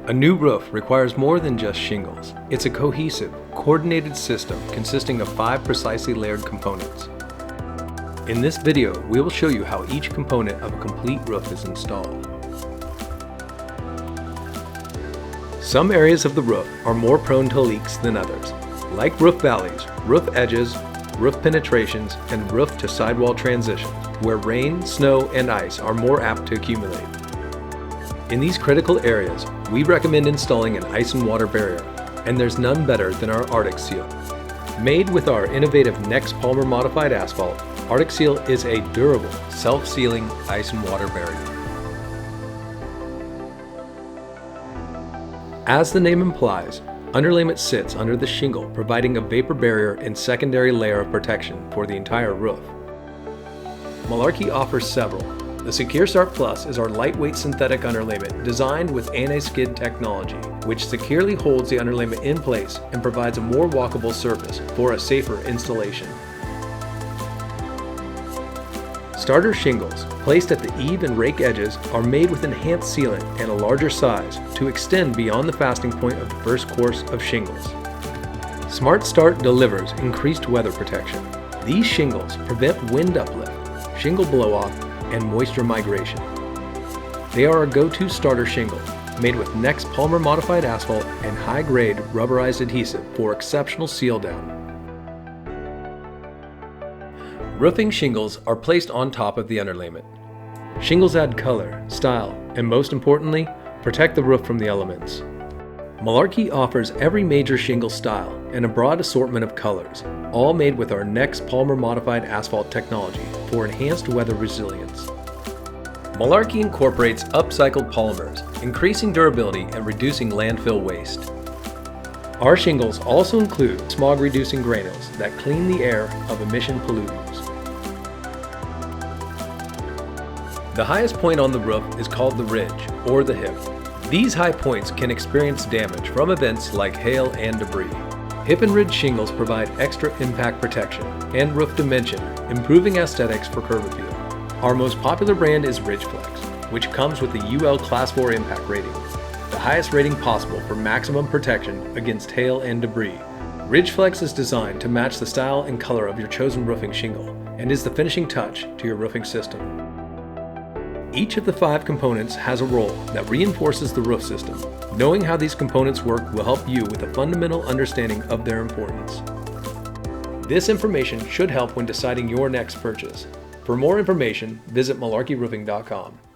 A new roof requires more than just shingles. It's a cohesive, coordinated system consisting of 5 precisely layered components. In this video, we will show you how each component of a complete roof is installed. Some areas of the roof are more prone to leaks than others, like roof valleys, roof edges, roof penetrations, and roof to sidewall transitions, where rain, snow, and ice are more apt to accumulate. In these critical areas, we recommend installing an ice and water barrier, and there's none better than our Arctic Seal. Made with our innovative Next Polymer Modified Asphalt, Arctic Seal is a durable, self-sealing ice and water barrier. As the name implies, underlayment sits under the shingle, providing a vapor barrier and secondary layer of protection for the entire roof. Malarkey offers several. The Secure Start Plus is our lightweight synthetic underlayment designed with anti-skid technology, which securely holds the underlayment in place and provides a more walkable surface for a safer installation. Starter shingles, placed at the eave and rake edges, are made with enhanced sealant and a larger size to extend beyond the fasting point of the first course of shingles. Smart Start delivers increased weather protection. These shingles prevent wind uplift, shingle blow-off, and moisture migration. They are a go-to starter shingle, made with Next Polymer Modified Asphalt and high-grade rubberized adhesive for exceptional seal down. Roofing shingles are placed on top of the underlayment. Shingles add color, style, and most importantly, protect the roof from the elements. Malarkey offers every major shingle style and a broad assortment of colors, all made with our Next Polymer Modified Asphalt technology for enhanced weather resilience. Malarkey incorporates upcycled polymers, increasing durability and reducing landfill waste. Our shingles also include smog-reducing granules that clean the air of emission pollutants. The highest point on the roof is called the ridge, or the hip. These high points can experience damage from events like hail and debris. Hip and ridge shingles provide extra impact protection and roof dimension, improving aesthetics for curb appeal. Our most popular brand is Ridgeflex, which comes with the UL Class 4 impact rating, the highest rating possible for maximum protection against hail and debris. Ridgeflex is designed to match the style and color of your chosen roofing shingle and is the finishing touch to your roofing system. Each of the 5 components has a role that reinforces the roof system. Knowing how these components work will help you with a fundamental understanding of their importance. This information should help when deciding your next purchase. For more information, visit malarkeyroofing.com.